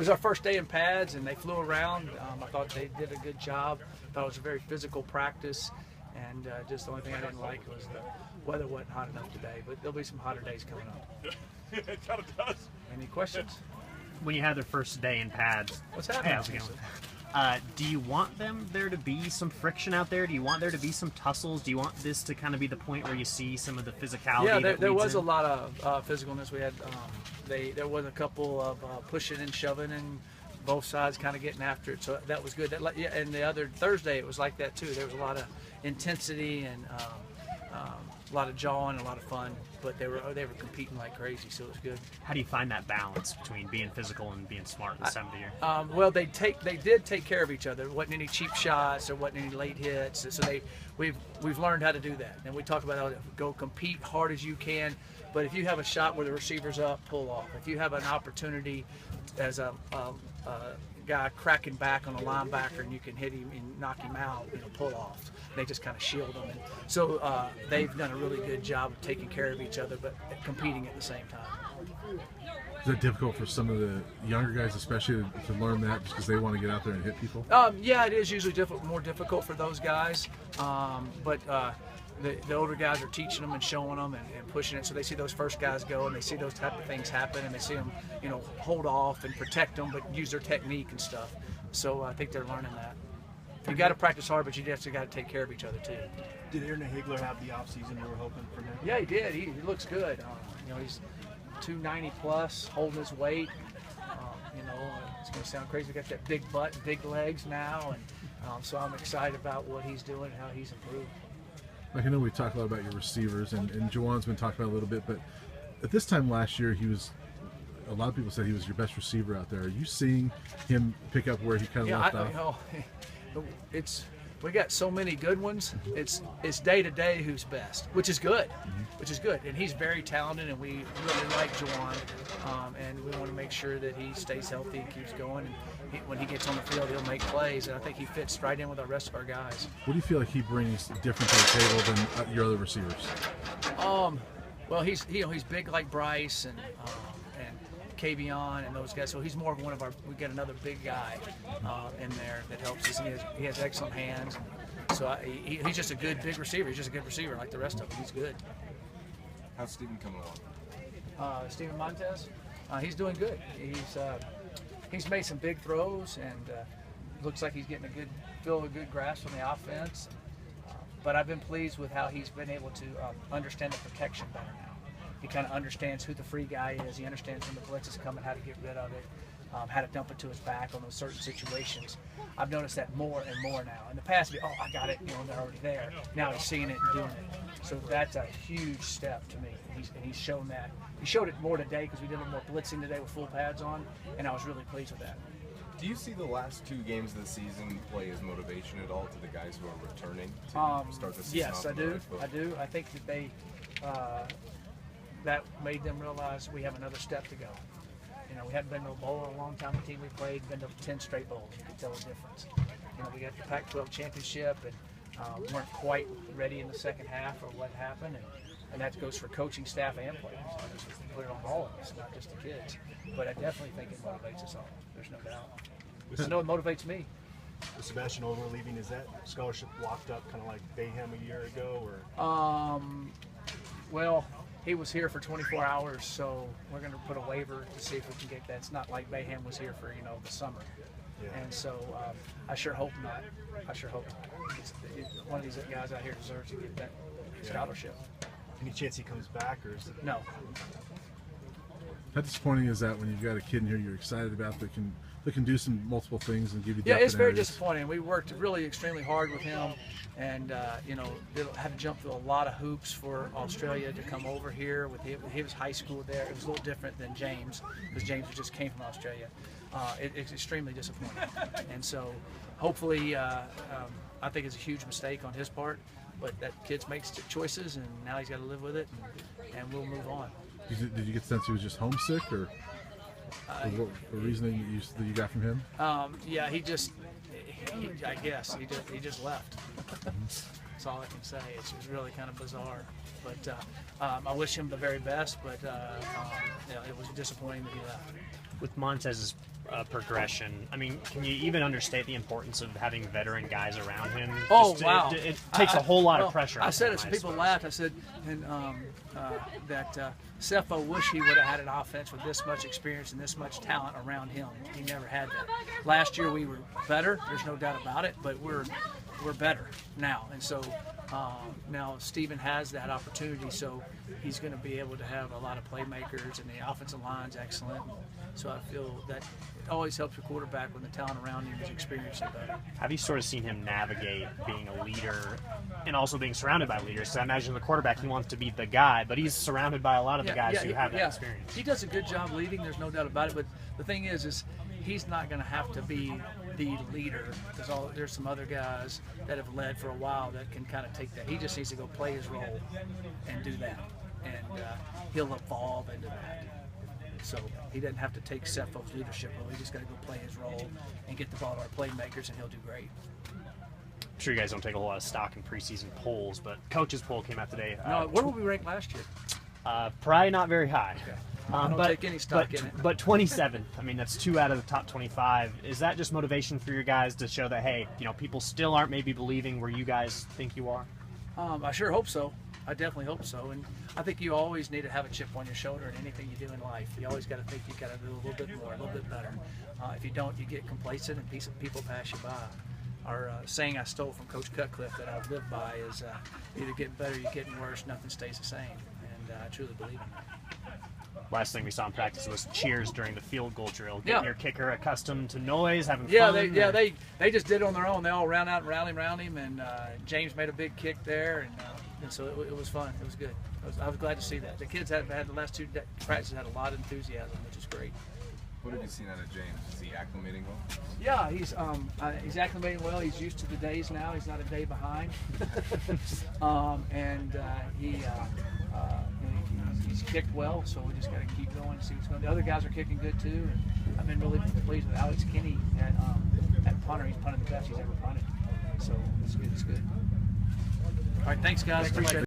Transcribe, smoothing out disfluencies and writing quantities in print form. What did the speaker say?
was our first day in pads, and they flew around. I thought they did a good job. I thought it was a very physical practice, and just the only thing I didn't like was the weather wasn't hot enough today. But there'll be some hotter days coming up. It kind of does. Any questions? When you had their first day in pads, What's happening? hey, how's it going? Do you want there to be some friction out there? Do you want there to be some tussles? Do you want this to kind of be the point where you see some of the physicality? Yeah, there was in? a lot of physicalness. We had there was a couple of pushing and shoving, and both sides kind of getting after it. So that was good. Yeah, and the other Thursday it was like that too. There was a lot of intensity and a lot of jawing, a lot of fun. But they were competing like crazy, so it was good. How do you find that balance between being physical and being smart this time of the year? Well, they did take care of each other. There wasn't any cheap shots, there wasn't any late hits. So we've learned how to do that. And we talk about how to go compete hard as you can. But if you have a shot where the receiver's up, pull off. If you have an opportunity as a guy cracking back on a linebacker and you can hit him and knock him out, pull off. They just kind of shield them. And so they've done a really good job of taking care of each other, but competing at the same time. Is that difficult for some of the younger guys, especially to learn that just because they want to get out there and hit people? Yeah, it is usually more difficult for those guys, but the older guys are teaching them and showing them and pushing it, so they see those first guys go and they see those type of things happen, and they see them, hold off and protect them, but use their technique and stuff. So I think they're learning that. You got to practice hard, but you just got to take care of each other too. Did Aaron Higler have the offseason you were hoping for him? Yeah, he did. He looks good. He's 290 plus, holding his weight. It's going to sound crazy. We got that big butt, big legs now, and so I'm excited about what he's doing and how he's improved. Like, I know we talk a lot about your receivers, and Juwan's been talking about it a little bit, but at this time last year, a lot of people said he was your best receiver out there. Are you seeing him pick up where he kind of left off? We got so many good ones. It's day to day who's best, which is good, And he's very talented, and we really like Juwan, and we want to make sure that he stays healthy and keeps going. And when he gets on the field, he'll make plays, and I think he fits right in with the rest of our guys. What do you feel like he brings different to the table than your other receivers? Well, he's big like Bryce and Kavion and those guys, so he's more of one of our. We got another big guy in there that helps us. And he has excellent hands, so he's just a good big receiver. He's just a good receiver like the rest of them. He's good. How's Steven coming along? Steven Montez, he's doing good. He's made some big throws and looks like he's getting a good grasp on the offense. But I've been pleased with how he's been able to understand the protection better now. He kind of understands who the free guy is. He understands when the blitz is coming, how to get rid of it, how to dump it to his back on those certain situations. I've noticed that more and more now. In the past, I got it, they're already there. Now he's seeing it and doing it. So that's a huge step to me. And he's shown that. He showed it more today because we did a little more blitzing today with full pads on, and I was really pleased with that. Do you see the last 2 games of the season play as motivation at all to the guys who are returning to start the season? Yes, I do. I think that that made them realize we have another step to go. We hadn't been to a bowl in a long time. The team we played been to 10 straight bowls. You can tell the difference. We got the Pac-12 championship and weren't quite ready in the second half or what happened. And that goes for coaching staff and players. Just put it on all of us, not just the kids. But I definitely think it motivates us all. There's no doubt. I know it motivates me. With Sebastian Over leaving, is that scholarship locked up kind of like Bayham a year ago? Or well, he was here for 24 hours, so we're going to put a waiver to see if we can get that. It's not like Bayham was here for the summer. Yeah. And so I sure hope not. One of these guys out here deserves to get that scholarship. Any chance he comes back, or is it? No. How disappointing is that when you've got a kid in here you're excited about that can do some multiple things and give you depth? Yeah, it's very disappointing. We worked really extremely hard with him, and had to jump through a lot of hoops for Australia to come over here. With his high school there, it was a little different than James, because James just came from Australia. It's extremely disappointing, and so hopefully, I think it's a huge mistake on his part. But that kid makes choices, and now he's got to live with it, and we'll move on. Did you get the sense he was just homesick, or what reasoning that you got from him? Yeah, I guess he just left. That's all I can say. It's really kind of bizarre. But I wish him the very best, but it was disappointing that he left. With Montez's progression. I mean, can you even understate the importance of having veteran guys around him? Oh, Just, wow. It takes a whole lot of pressure. I off said him, it, some I people suppose. laughed. I said, and that Cepho wish he would have had an offense with this much experience and this much talent around him. He never had that. Last year we were better. There's no doubt about it. But we're better now, and so now Stephen has that opportunity. So he's going to be able to have a lot of playmakers, and the offensive line's excellent. So I feel that it always helps your quarterback when the talent around him is experienced and better. Have you sort of seen him navigate being a leader and also being surrounded by leaders? Because I imagine the quarterback, he wants to be the guy, but he's surrounded by a lot of the guys who have that experience. He does a good job leading. There's no doubt about it. But the thing is he's not going to have to be the leader, because there's some other guys that have led for a while that can kind of take that. He just needs to go play his role and do that, and he'll evolve into that. So he doesn't have to take Cepho's leadership role. He just got to go play his role and get the ball to our playmakers, and he'll do great. I'm sure you guys don't take a whole lot of stock in preseason polls, but coach's poll came out today. No, where were we ranked last year? Probably not very high. Okay. I don't take any stock in it. But 27th, I mean, that's 2 out of the top 25. Is that just motivation for your guys to show that, hey, people still aren't maybe believing where you guys think you are? I sure hope so. I definitely hope so. And I think you always need to have a chip on your shoulder in anything you do in life. You always got to think you got to do a little bit more, a little bit better. If you don't, you get complacent and people pass you by. Our saying I stole from Coach Cutcliffe that I've lived by is either getting better or you're getting worse, nothing stays the same. And I truly believe in that. Last thing we saw in practice was cheers during the field goal drill. Getting Yeah. your kicker accustomed to noise, having Yeah, fun. they just did it on their own. They all ran out and rallied around him, and James made a big kick there, and so it was fun. It was good. I was glad to see that. The kids had the last 2 practices had a lot of enthusiasm, which is great. What have you seen out of James? Is he acclimating well? Yeah, he's acclimating well. He's used to the days now. He's not a day behind, and he's kicked well. So we just got to keep going and see what's going on. The other guys are kicking good too, and I've been really pleased with Alex Kinney at punter. He's punted the best he's ever punted, so it's good. It's good. All right, thanks guys. Appreciate it.